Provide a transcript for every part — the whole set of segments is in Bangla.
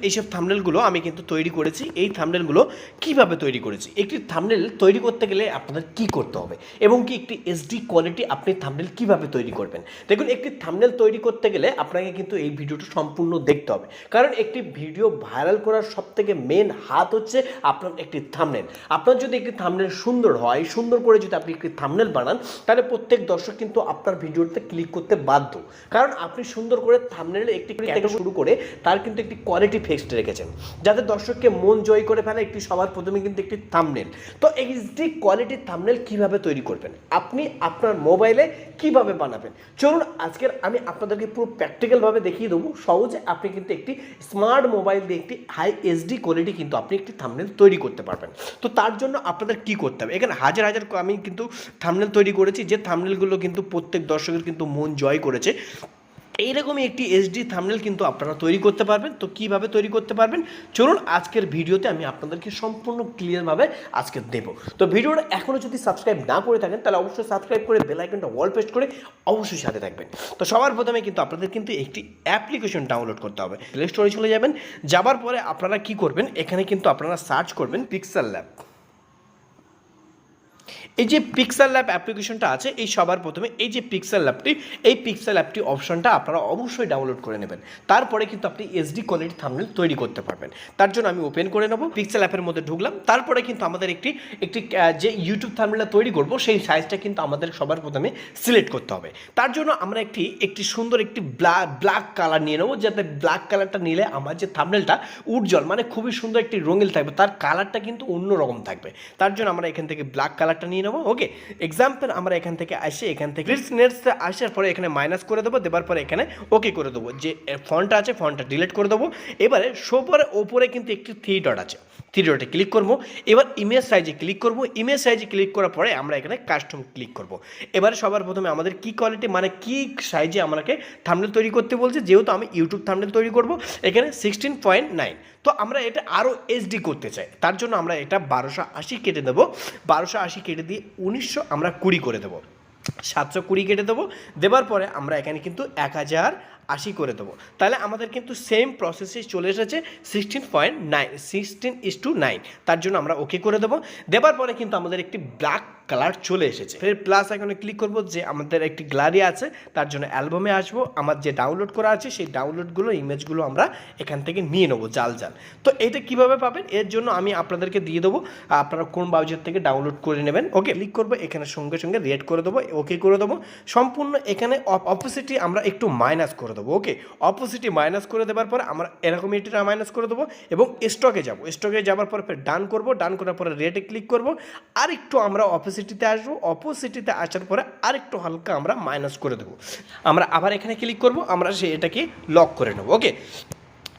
এইসব থাম্বনেলগুলো আমি কিন্তু তৈরি করেছি। এই থাম্বনেলগুলো কিভাবে তৈরি করেছি, একটি থাম্বনেল তৈরি করতে গেলে আপনাদের কি করতে হবে এবং কি একটি এইচডি কোয়ালিটি আপনি থাম্বনেল কিভাবে তৈরি করবেন। দেখুন, একটি থাম্বনেল তৈরি করতে গেলে আপনাকে কিন্তু এই ভিডিওটা সম্পূর্ণ দেখতে হবে, কারণ একটি ভিডিও ভাইরাল করার সবথেকে মেন হাত হচ্ছে আপনার একটি থাম্বনেল। আপনার যদি একটি থাম্বনেল সুন্দর হয়, সুন্দর করে যদি আপনি একটি থাম্বনেল বানান, তাহলে প্রত্যেক দর্শক কিন্তু আপনার ভিডিওতে ক্লিক করতে বাধ্য, কারণ আপনি সুন্দর করে থাম্বনেলে একটি থেকে শুরু করে তার কিন্তু একটি কোয়ালিটি ফিক্সড রেখেছেন, যাতে দর্শককে মন জয় করে ফেলে একটি সবার প্রথমে কিন্তু একটি থাম্বনেল। তো এইচডি কোয়ালিটির থাম্বনেল কিভাবে তৈরি করবেন, আপনি আপনার মোবাইলে কিভাবে বানাবেন, চলুন আজকের আমি আপনাদেরকে পুরো প্র্যাকটিক্যালভাবে দেখিয়ে দেবো। সহজে আপনি কিন্তু একটি স্মার্ট মোবাইল দিয়ে একটি হাই এইচডি কোয়ালিটি কিন্তু আপনি একটি থাম্বনেল তৈরি করতে পারবেন। তো তার জন্য আপনাদের কি করতে হবে, এখানে হাজার হাজার আমি কিন্তু থাম্বনেল তৈরি করেছি, যে থাম্বনেলগুলো কিন্তু প্রত্যেক দর্শকের কিন্তু মন জয় করেছে। এইরকমই একটি এইচডি থাম্বনেল কিন্তু আপনারা তৈরি করতে পারবেন। তো কীভাবে তৈরি করতে পারবেন, চলুন আজকের ভিডিওতে আমি আপনাদেরকে সম্পূর্ণ ক্লিয়ারভাবে আজকে দেবো। তো ভিডিওটা এখনও যদি সাবস্ক্রাইব না করে থাকেন, তাহলে অবশ্যই সাবস্ক্রাইব করে বেল আইকনটা অল প্রেস করে অবশ্যই সাথে থাকবেন। তো সবার প্রথমে কিন্তু আপনাদের কিন্তু একটি অ্যাপ্লিকেশন ডাউনলোড করতে হবে। প্লে স্টোরে চলে যাবেন, যাবার পরে আপনারা কি করবেন, এখানে কিন্তু আপনারা সার্চ করবেন পিক্সেল ল্যাব। এই যে পিক্সেল ল্যাব অ্যাপ্লিকেশনটা আছে, এই সবার প্রথমে এই যে পিক্সেল ল্যাবটি, এই পিক্সেল ল্যাবটি অপশনটা আপনারা অবশ্যই ডাউনলোড করে নেবেন। তারপরে কিন্তু আপনি এইচডি কোয়ালিটি থাম্বনেল তৈরি করতে পারবেন। তার জন্য আমি ওপেন করে নেব, পিক্সেল অ্যাপের মধ্যে ঢুকলাম। তারপরে কিন্তু আমাদের একটি যে ইউটিউব থাম্বনেলটা তৈরি করব, সেই সাইজটা কিন্তু আমাদের সবার প্রথমে সিলেক্ট করতে হবে। তার জন্য আমরা একটি সুন্দর একটি ব্ল্যাক কালার নিয়ে নেবো, যাতে ব্ল্যাক কালারটা নিলে আমার যে থাম্বনেলটা উজ্জ্বল, মানে খুবই সুন্দর একটি রঙিন থাকবে, তার কালারটা কিন্তু অন্যরকম থাকবে। তার জন্য আমরা এখান থেকে ব্ল্যাক কালারটা নিয়ে নেবো। ওকে, এক্সাম্পল আমরা এখান থেকে আসি, এখান থেকে নেটসে আসার পরে এখানে মাইনাস করে দেবো, দেওয়ার পরে এখানে ওকে করে দেবো। যে ফন্টটা আছে ফন্টটা ডিলিট করে দেবো। এবারে সবার ওপরে কিন্তু একটি থ্রি ডট আছে, থ্রি ডটে ক্লিক করবো। এবার ইমেজ সাইজে ক্লিক করবো, ইমেজ সাইজে ক্লিক করার পরে আমরা এখানে কাস্টম ক্লিক করব। এবারে সবার প্রথমে আমাদের কি কোয়ালিটি, মানে কি সাইজে আমাকে থাম্বনেল তৈরি করতে বলছে, যেহেতু আমি ইউটিউব থাম্বনেল তৈরি করব, এখানে 16.9। তো আমরা এটা আরও এইচডি করতে চাই, তার জন্য আমরা এটা 1280 কেটে দেবো। 1280 কেটে দিয়ে 1900 আমরা 20 করে দেবো, 720 কেটে দেবো। দেওয়ার পরে আমরা এখানে কিন্তু 1080 করে দেবো। তাহলে আমাদের কিন্তু সেম প্রসেসে চলে এসেছে 16.9, 16:9। তার জন্য আমরা ওকে করে দেবো। দেওয়ার পরে কিন্তু আমাদের একটি ব্ল্যাক কালার চলে এসেছে। ফের প্লাস এখানে ক্লিক করবো, যে আমাদের একটি গ্যালারি আছে, তার জন্য অ্যালবামে আসবো। আমার যে ডাউনলোড করা আছে সেই ডাউনলোডগুলো ইমেজগুলো আমরা এখান থেকে নিয়ে নেবো জাল। তো এটা কিভাবে পাবেন, এর জন্য আমি আপনাদেরকে দিয়ে দেবো, আপনারা কোন ব্রাউজার থেকে ডাউনলোড করে নেবেন। ওকে, ক্লিক করবো, এখানে সঙ্গে সঙ্গে রেড করে দেবো, ওকে করে দেবো। সম্পূর্ণ এখানে অপোসিটি আমরা একটু মাইনাস করে দেবো। ওকে, অপোসিটি মাইনাস করে দেওয়ার পরে আমরা এরকম এটা মাইনাস করে দেবো এবং স্টকে যাব। স্টকে যাওয়ার পরে ফের ডান করবো, ডান করার পরে রেডে ক্লিক করবো। আর একটু আমরা অপোসিটিতে আসবো, অপোসিটিতে আসার পরে আরেকটু হালকা আমরা মাইনাস করে দেবো। আমরা আবার এখানে ক্লিক করবো, আমরা এটাকে লক করে নেবো। ওকে,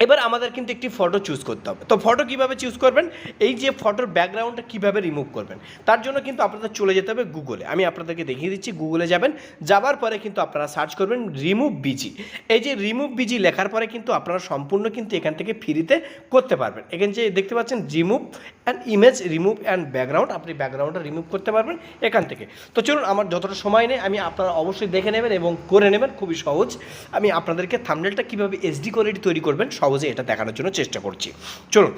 এবার আমাদের কিন্তু একটি ফটো চুজ করতে হবে। তো ফটো কিভাবে চুজ করবেন, এই যে ফটোর ব্যাকগ্রাউন্ডটা কিভাবে রিমুভ করবেন, তার জন্য কিন্তু আপনাদের চলে যেতে হবে গুগলে। আমি আপনাদেরকে দেখিয়ে দিচ্ছি, গুগলে যাবেন, যাবার পরে কিন্তু আপনারা সার্চ করবেন রিমুভ বিজি। এই যে রিমুভ বিজি লেখার পরে কিন্তু আপনারা সম্পূর্ণ কিন্তু এখান থেকে ফ্রিতে করতে পারবেন। এখানে যে দেখতে পাচ্ছেন remove and image, remove and background, আপনি ব্যাকগ্রাউন্ডটা রিমুভ করতে পারবেন এখান থেকে। তো চলুন, আমার যতটা সময় নেই আমি আপনারা অবশ্যই দেখে নেবেন এবং করে নেবেন, খুবই সহজ। আমি আপনাদেরকে থাম্বনেলটা কীভাবে এইচডি কোয়ালিটি তৈরি করবেন সহজে এটা দেখানোর জন্য চেষ্টা করছি। চলুন,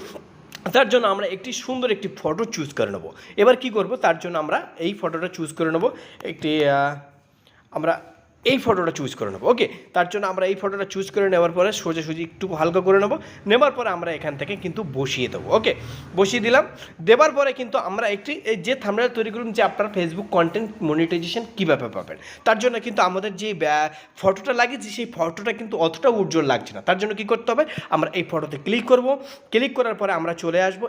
তার জন্য আমরা একটি সুন্দর একটি ফটো চুজ করে নেব। এবার কি করব, তার জন্য আমরা এই ফটোটা চুজ করে নেব, আমরা এই ফটোটা চুজ করে নেবো। ওকে, তার জন্য আমরা এই ফটোটা চুজ করে নেওয়ার পরে সোজাসুজি একটু হালকা করে নেবো। নেওয়ার পরে আমরা এখান থেকে কিন্তু বসিয়ে দেবো। ওকে, বসিয়ে দিলাম। দেওয়ার পরে কিন্তু আমরা একটি যে থাম্বনেল তৈরি করুন, যে আপনারা ফেসবুক কন্টেন্ট মনিটাইজেশন কীভাবে পাবেন, তার জন্য কিন্তু আমাদের যে ফটোটা লাগিয়েছি সেই ফটোটা কিন্তু অতটা উজ্জ্বল লাগছে না। তার জন্য কী করতে হবে, আমরা এই ফটোতে ক্লিক করব। ক্লিক করার পরে আমরা চলে আসবো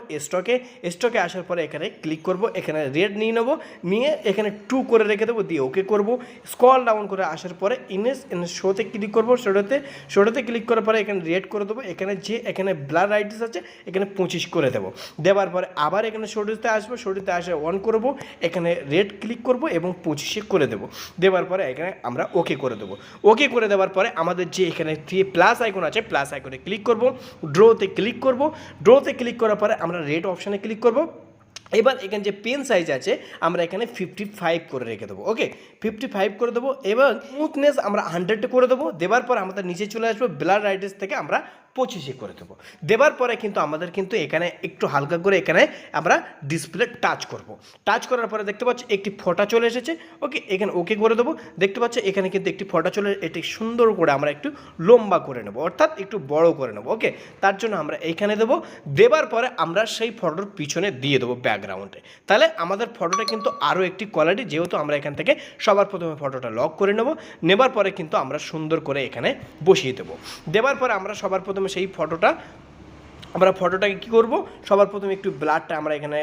স্টকে আসার পরে এখানে ক্লিক করব, এখানে রেড নিয়ে নেবো, নিয়ে এখানে 2 করে রেখে দেবো, দিয়ে ওকে করব। স্ক্রল ডাউন করে আসার পরে শোতে ক্লিক করবো, শোতে ক্লিক করার পরে এখানে রেড করে দেবো। এখানে ব্লার রাইটস আছে, এখানে 25 করে দেবো। দেওয়ার পরে আবার এখানে শোতে আসবো, শোতে আসে অন করবো, এখানে রেড ক্লিক করবো এবং 25 করে দেবো। দেওয়ার পরে এখানে আমরা ওকে করে দেবো। ওকে করে দেওয়ার পরে আমাদের যে এখানে প্লাস আইকন আছে, প্লাস আইকনে ক্লিক করবো, ড্রোতে ক্লিক করবো। ড্রোতে ক্লিক করার পরে আমরা রেড অপশানে ক্লিক করবো। এবার এখানে যে পেন সাইজ আছে আমরা এখানে 55 করে রেখে দেবো। ওকে, 55 করে দেবো এবং স্মুথনেস আমরা 100 করে দেবো। দেওয়ার পর আমাদের নিচে চলে আসবো, ব্লার রাইটস থেকে আমরা 25 করে দেবো। দেওয়ার পরে কিন্তু আমাদের কিন্তু এখানে একটু হালকা করে এখানে আমরা ডিসপ্লে টাচ করব। টাচ করার পরে দেখতে পাচ্ছি একটি ফোঁটা চলে এসেছে। ওকে, এখানে ওকে করে দেবো। দেখতে পাচ্ছি এখানে কিন্তু একটি ফোঁটা চলে, এটি সুন্দর করে আমরা একটু লম্বা করে নেব, অর্থাৎ একটু বড় করে নেব। ওকে, তার জন্য আমরা এইখানে দেবো। দেবার পরে আমরা সেই ফটোর পিছনে দিয়ে দেবো ব্যাকগ্রাউন্ডে। তাহলে আমাদের ফটোটা কিন্তু আরও একটি কোয়ালিটি, যেহেতু আমরা এখান থেকে সবার প্রথমে ফটোটা লক করে নেব। নেবার পরে কিন্তু আমরা সুন্দর করে এখানে বসিয়ে দেবো। দেবার পরে আমরা সবার প্রথমে সেই ফটোটাকে কী করবো, সবার প্রথমে একটু ব্লাডটা আমরা এখানে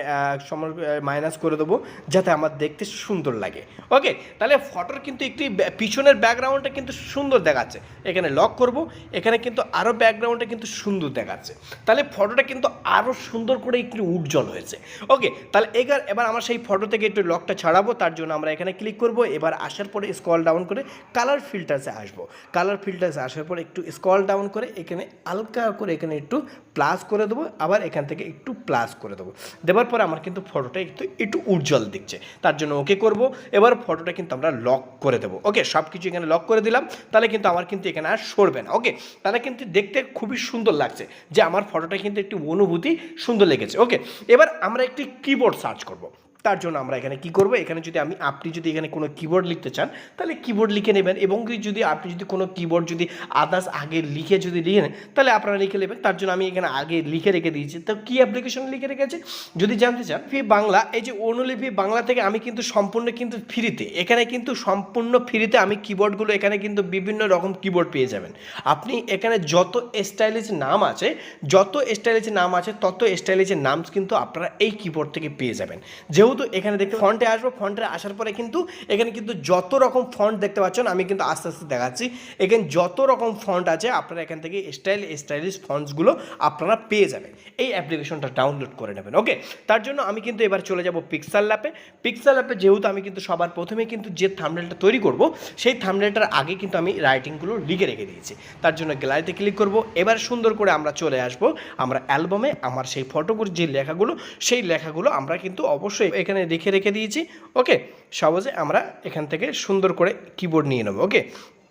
মাইনাস করে দেবো, যাতে আমার দেখতে সুন্দর লাগে। ওকে, তাহলে ফটোর কিন্তু একটি পিছনের ব্যাকগ্রাউন্ডটা কিন্তু সুন্দর দেখাচ্ছে। এখানে লক করব, এখানে কিন্তু আরও ব্যাকগ্রাউন্ডটা কিন্তু সুন্দর দেখাচ্ছে। তাহলে ফটোটা কিন্তু আরও সুন্দর করে একটু উজ্জ্বল হয়েছে। ওকে, তাহলে এবার আমরা সেই ফটো থেকে একটু লকটা ছাড়াবো। তার জন্য আমরা এখানে ক্লিক করব। এবার আসার পরে স্ক্রল ডাউন করে কালার ফিল্টার্সে আসবো। কালার ফিল্টার্সে আসার পরে একটু স্ক্রল ডাউন করে এখানে হালকা করে এখানে একটু প্লাস করে দেবো, আবার এখান থেকে একটু প্লাস করে দেবো। দেওয়ার পরে আমার কিন্তু ফটোটা একটু উজ্জ্বল দিচ্ছে। তার জন্য ওকে করব। এবার ফটোটা কিন্তু আমরা লক করে দেবো। ওকে, সব কিছু এখানে লক করে দিলাম। তাহলে কিন্তু আমার কিন্তু এখানে আর সরবে না। ওকে, তাহলে কিন্তু দেখতে খুবই সুন্দর লাগছে, যে আমার ফটোটা কিন্তু একটু অনুভূতি সুন্দর লেগেছে। ওকে, এবার আমরা একটি কিবোর্ড সার্চ করব। তার জন্য আমরা এখানে কি করব, এখানে যদি আপনি যদি এখানে কোনো কিবোর্ড লিখতে চান তাহলে কিবোর্ড লিখে নেবেন, এবং যদি আপনি যদি কোনো কিবোর্ড যদি আদার্স আগে লিখে নেন তাহলে আপনারা লিখে নেবেন। তার জন্য আমি এখানে আগে লিখে রেখে দিয়েছি। তো কী অ্যাপ্লিকেশন লিখে রেখেছি যদি জানতে চান, ফি বাংলা, এই যে অনুলিপি বাংলা থেকে আমি কিন্তু সম্পূর্ণ কিন্তু ফ্রিতে, এখানে কিন্তু সম্পূর্ণ ফ্রিতে আমি কিবোর্ডগুলো, এখানে কিন্তু বিভিন্ন রকম কিবোর্ড পেয়ে যাবেন। আপনি এখানে যত স্টাইলিশ নাম আছে তত স্টাইলিশের নাম কিন্তু আপনারা এই কিবোর্ড থেকে পেয়ে যাবেন। যেহেতু এখানে দেখতে ফন্টে আসবো, ফন্টে আসার পরে কিন্তু এখানে কিন্তু যত রকম ফন্ট দেখতে পাচ্ছেন, আমি কিন্তু আস্তে আস্তে দেখাচ্ছি। এখানে যত রকম ফন্ট আছে আপনারা এখান থেকে স্টাইলিশ ফন্টসগুলো আপনারা পেয়ে যাবেন। এই অ্যাপ্লিকেশনটা ডাউনলোড করে নেবেন। ওকে, তার জন্য আমি কিন্তু এবার চলে যাব পিক্সেল ল্যাপে। পিক্সেল ল্যাপে যেহেতু আমি কিন্তু সবার প্রথমে কিন্তু যে থাম্বনেলটা তৈরি করব, সেই থাম্বনেলটার আগে কিন্তু আমি রাইটিংগুলো লিখে রেখে দিয়েছি। তার জন্য গ্যালারিতে ক্লিক করব। এবার সুন্দর করে আমরা চলে আসব আমরা অ্যালবামে। আমার সেই ফটোগুলো যে লেখাগুলো, সেই লেখাগুলো আমরা কিন্তু অবশ্যই এখানে রেখে দিয়েছি। ওকে, সহজে আমরা এখান থেকে সুন্দর করে কিবোর্ড নিয়ে নেব। ওকে,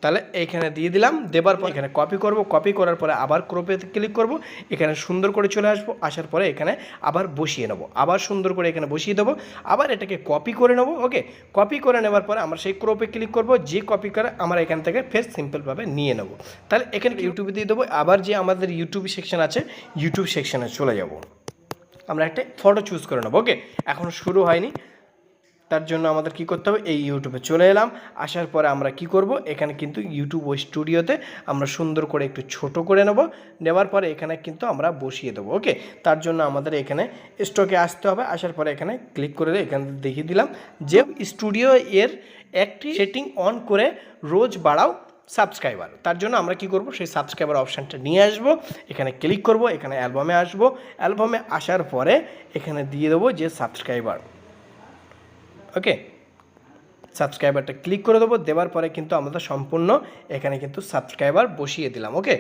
তাহলে এইখানে দিয়ে দিলাম। দেবার পর এখানে কপি করব। কপি করার পরে আবার ক্রপে ক্লিক করব। এখানে সুন্দর করে চলে আসবো। আসার পরে এখানে আবার বসিয়ে নেব, আবার সুন্দর করে এখানে বসিয়ে দেবো। আবার এটাকে কপি করে নেব। ওকে, কপি করে নেওয়ার পরে আমরা সেই ক্রপে ক্লিক করব। যে কপি করে আমরা এখান থেকে ফের সিম্পলভাবে নিয়ে নেব। তাহলে এখানে ইউটিউবে দিয়ে দেবো। আবার যে আমাদের ইউটিউব সেকশন আছে, ইউটিউব সেকশনে চলে যাব। আমরা একটা ফটো চুজ করে নেব। ওকে, এখন শুরু হয়নি, তার জন্য আমাদের কি করতে হবে, এই ইউটিউবে চলে এলাম। আসার পরে আমরা কি করব, এখানে কিন্তু ইউটিউব স্টুডিওতে আমরা সুন্দর করে একটু ছোট করে নেব। নেওয়ার পরে এখানে কিন্তু আমরা বসিয়ে দেবো। ওকে, তার জন্য আমাদের এখানে স্টকে আসতে হবে। আসার পরে এখানে ক্লিক করে এখানে দেখিয়ে দিলাম যে স্টুডিও এর একটি সেটিং অন করে রোজ বাড়াও সাবস্ক্রাইবার। তার জন্য আমরা কি করব, সেই সাবস্ক্রাইবার অপশানটা নিয়ে আসব। এখানে ক্লিক করব, এখানে অ্যালবামে আসব। অ্যালবামে আসার পরে এখানে দিয়ে দেবো যে সাবস্ক্রাইবার। ওকে, সাবস্ক্রাইবারটা ক্লিক করে দেবো। দেওয়ার পরে কিন্তু আমাদের সম্পূর্ণ এখানে কিন্তু সাবস্ক্রাইবার বসিয়ে দিলাম। ওকে,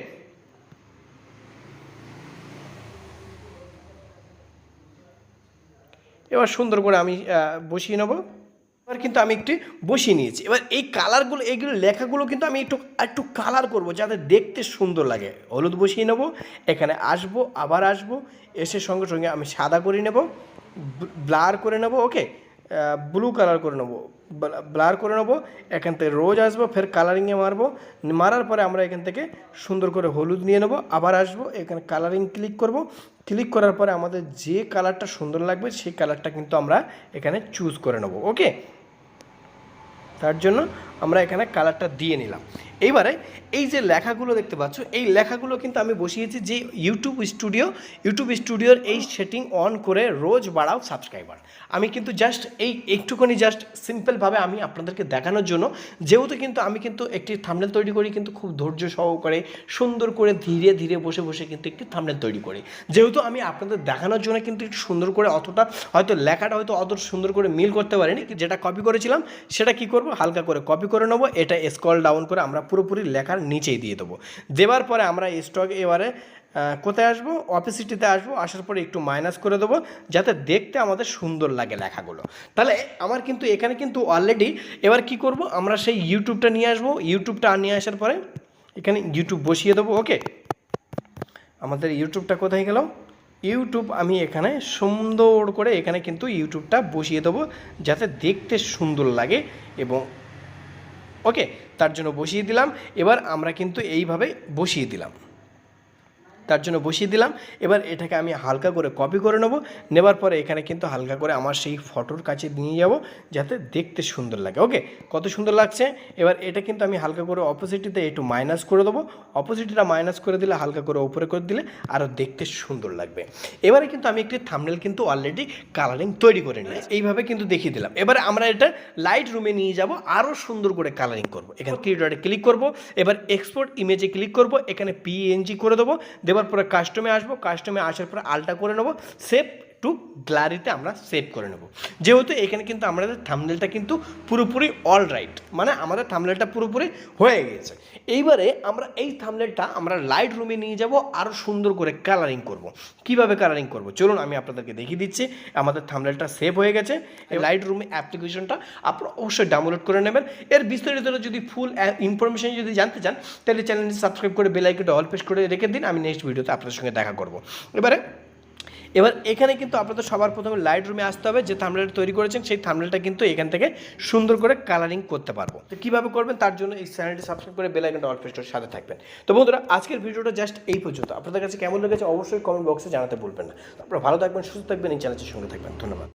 এবার সুন্দর করে আমি বসিয়ে নেব। এবার কিন্তু আমি একটু বসিয়ে নিয়েছি। এবার এই কালারগুলো, এইগুলো লেখাগুলো কিন্তু আমি একটু কালার করব যাতে দেখতে সুন্দর লাগে। হলুদ বসিয়ে নেব, এখানে আসবো, আবার আসবো, এসে সঙ্গে সঙ্গে আমি সাদা করে নেব, ব্লার করে নেব। ওকে, ব্লু কালার করে নেবো, ব্লার করে নেবো। এখান থেকে রোজ আসবো, ফের কালারিংয়ে মারবো। মারার পরে আমরা এখান থেকে সুন্দর করে হলুদ নিয়ে নেবো। আবার আসবো, এখানে কালারিং ক্লিক করব। ক্লিক করার পরে আমাদের যে কালারটা সুন্দর লাগবে সেই কালারটা কিন্তু আমরা এখানে চুজ করে নেবো। ওকে, তার জন্য আমরা এখানে কালারটা দিয়ে নিলাম। এইবারে এই যে লেখাগুলো দেখতে পাচ্ছ, এই লেখাগুলো কিন্তু আমি বসিয়েছি যে ইউটিউব স্টুডিওর এই সেটিং অন করে রোজ বাড়াও সাবস্ক্রাইবার। আমি কিন্তু জাস্ট একটুখানি জাস্ট সিম্পলভাবে আমি আপনাদেরকে দেখানোর জন্য, যেহেতু কিন্তু আমি কিন্তু একটি থাম্বনেল তৈরি করি কিন্তু খুব ধৈর্য সহকারে সুন্দর করে ধীরে ধীরে বসে কিন্তু একটি থাম্বনেল তৈরি করি। যেহেতু আমি আপনাদের দেখানোর জন্য কিন্তু একটু সুন্দর করে অতটা হয়তো লেখাটা হয়তো অত সুন্দর করে মিল করতে পারিনি। যেটা কপি করেছিলাম সেটা কি করব, হালকা করে কপি করে নেবো। এটা স্ক্রল ডাউন করে আমরা পুরোপুরি লেখার নিচেই দিয়ে দেবো। দেওয়ার পরে আমরা স্টক এবারে কোথায় আসবো, অপেসিটিতে আসবো। আসার পরে একটু মাইনাস করে দেবো যাতে দেখতে আমাদের সুন্দর লাগে লেখাগুলো। তাহলে আমার কিন্তু এখানে কিন্তু অলরেডি এবার কি করব, আমরা সেই ইউটিউবটা নিয়ে আসবো। ইউটিউবটা নিয়ে আসার পরে এখানে ইউটিউব বসিয়ে দেবো। ওকে, আমাদের ইউটিউবটা কোথায় গেল? ইউটিউব আমি এখানে সুন্দর করে এখানে কিন্তু ইউটিউবটা বসিয়ে দেবো, যাতে দেখতে সুন্দর লাগে। এবং ওকে, তার জন্য বসিয়ে দিলাম। এবার আমরা কিন্তু এইভাবে বসিয়ে দিলাম, তার জন্য বসিয়ে দিলাম। এবার এটাকে আমি হালকা করে কপি করে নেব। নেবার পরে এখানে কিন্তু হালকা করে আমার সেই ফটোর কাছে নিয়ে যাব, যাতে দেখতে সুন্দর লাগে। ওকে, কত সুন্দর লাগছে। এবার এটা কিন্তু আমি হালকা করে অপোজিটিতে একটু মাইনাস করে দেবো। অপোজিটটা মাইনাস করে দিলে, হালকা করে উপরে করে দিলে আরও দেখতে সুন্দর লাগবে। এবারে কিন্তু আমি একটি থাম্বনেল কিন্তু অলরেডি কালারিং তৈরি করে নিয়েছি, এইভাবে কিন্তু দেখিয়ে দিলাম। এবারে আমরা এটা লাইট রুমে নিয়ে যাব, আরও সুন্দর করে কালারিং করব। এখানে থ্রি ডটে ক্লিক করব, এবার এক্সপোর্ট ইমেজে ক্লিক করব, এখানে পিএনজি করে দেবো। দেওয়ার পরে কাস্টমে আসবো, কাস্টমে আসার পরে আলটা করে নেবো, সেভ টু গ্যালারিতে আমরা সেভ করে নেব। যেহেতু এখানে কিন্তু আমাদের থাম্বনেলটা কিন্তু পুরোপুরি অল রাইট, মানে আমাদের থাম্বনেলটা পুরোপুরি হয়ে গেছে। এইবারে আমরা এই থাম্বনেলটা আমরা লাইট রুমে নিয়ে যাব, আরও সুন্দর করে কালারিং করব। কিভাবে কালারিং করব চলুন আমি আপনাদেরকে দেখিয়ে দিচ্ছি। আমাদের থাম্বনেলটা সেভ হয়ে গেছে। এই লাইট রুমে অ্যাপ্লিকেশনটা আপনারা অবশ্যই ডাউনলোড করে নেবেন। এর বিস্তারিত যদি ফুল ইনফরমেশন যদি জানতে চান, তাহলে চ্যানেলটি সাবস্ক্রাইব করে বেল আইকনটা অল প্রেস করে রেখে দিন। আমি নেক্সট ভিডিওতে আপনাদের সঙ্গে দেখা করব। এবার এখানে কিন্তু আপনাদের সবার প্রথমে লাইট রুমে আসতে হবে। যে থাম্বনেলটা তৈরি করেছেন সেই থাম্বনেলটা কিন্তু এখান থেকে সুন্দর করে কালারিং করতে পারবো। তো কীভাবে করবেন তার জন্য এই চ্যানেলটি সাবস্ক্রাইব করে বেল আইকনটা অল প্রেস করে সাথে থাকবেন। তো বন্ধুরা, আজকের ভিডিওটা জাস্ট এই পর্যন্ত। আপনাদের কাছে কেমন লেগেছে অবশ্যই কমেন্ট বক্সে জানাতে ভুলবেন না। আপনারা ভালো থাকবেন, সুস্থ থাকবেন, এই চ্যানেলের সঙ্গে থাকবেন। ধন্যবাদ।